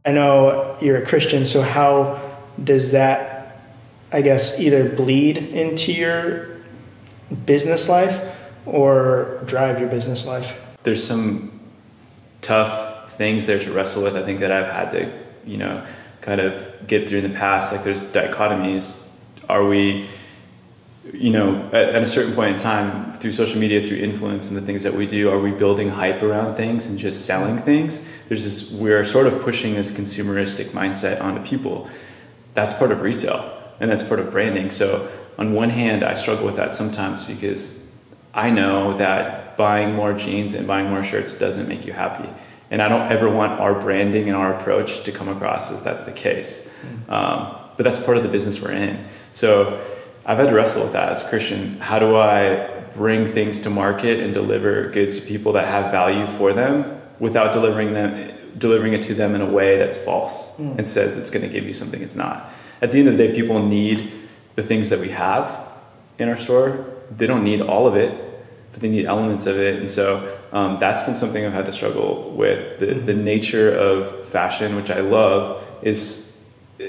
I know you're a Christian, so how does that, I guess, either bleed into your business life or drive your business life? There's some tough things there to wrestle with, I think, that I've had to, kind of get through in the past. Like, there's dichotomies. Are we, at a certain point in time, through social media, through influence and the things that we do, are we building hype around things and just selling things? We're sort of pushing this consumeristic mindset onto people. That's part of retail and that's part of branding. So on one hand, I struggle with that sometimes because I know that buying more jeans and buying more shirts doesn't make you happy. And I don't ever want our branding and our approach to come across as that's the case. But that's part of the business we're in. So I've had to wrestle with that as a Christian. How do I bring things to market and deliver goods to people that have value for them without delivering it to them in a way that's false and says it's going to give you something it's not? At the end of the day, people need the things that we have in our store. They don't need all of it, but they need elements of it. And so that's been something I've had to struggle with. The nature of fashion, which I love, it's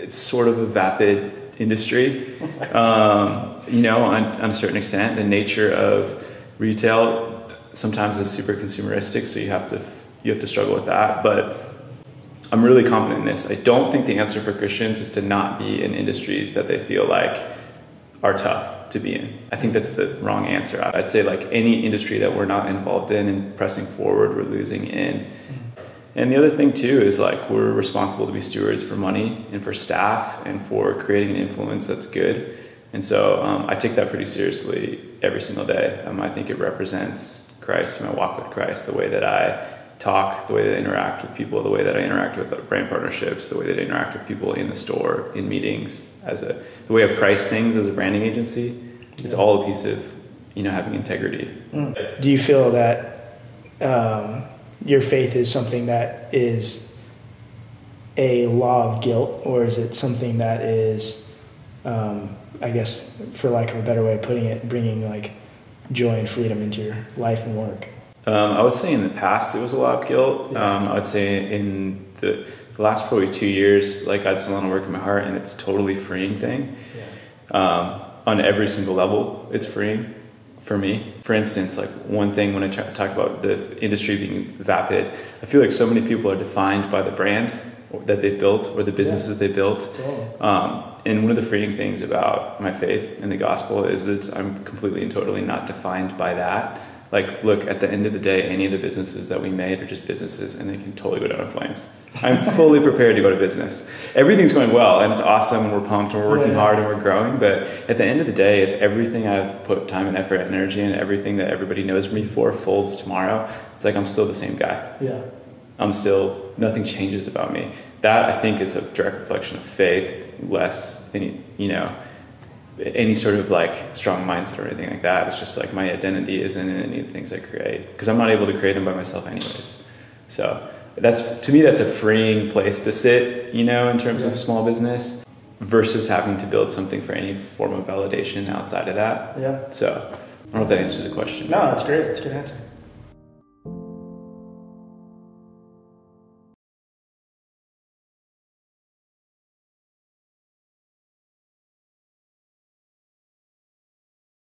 sort of a vapid industry, on a certain extent. The nature of retail sometimes is super consumeristic, so you have to struggle with that. But I'm really confident in this. I don't think the answer for Christians is to not be in industries that they feel like are tough to be in. I think that's the wrong answer. I'd say like any industry that we're not involved in and pressing forward, we're losing in. And the other thing too is like we're responsible to be stewards for money and for staff and for creating an influence that's good. And so I take that pretty seriously every single day. I think it represents Christ, my walk with Christ, the way that I talk, the way that I interact with people, the way that I interact with brand partnerships, the way that I interact with people in the store, in meetings, the way I price things as a branding agency. It's all a piece of, having integrity. Do you feel that your faith is something that is a law of guilt, or is it something that is, I guess, for lack of a better way of putting it, bringing like joy and freedom into your life and work? I would say in the past it was a lot of guilt. Yeah. I would say in the last probably 2 years, like I had some lot of work in my heart, and it's a totally freeing thing. Yeah. On every single level, it's freeing for me. For instance, like one thing when I talk about the industry being vapid, I feel like so many people are defined by the brand that they built or the businesses they built. And one of the freeing things about my faith in the gospel is that I'm completely and totally not defined by that. Like, look, at the end of the day, any of the businesses that we made are just businesses and they can totally go down in flames. I'm fully prepared to go to business. Everything's going well and it's awesome and we're pumped and we're working hard and we're growing. But at the end of the day, if everything I've put time and effort and energy and everything that everybody knows me for folds tomorrow, it's like I'm still the same guy. Yeah. Nothing changes about me. That, I think, is a direct reflection of faith, less any sort of like strong mindset or anything like that. It's just like my identity isn't in any of the things I create because I'm not able to create them by myself anyways. So to me that's a freeing place to sit, in terms of small business versus having to build something for any form of validation outside of that. Yeah. So I don't know if that answers the question. No, that's great. That's a good answer.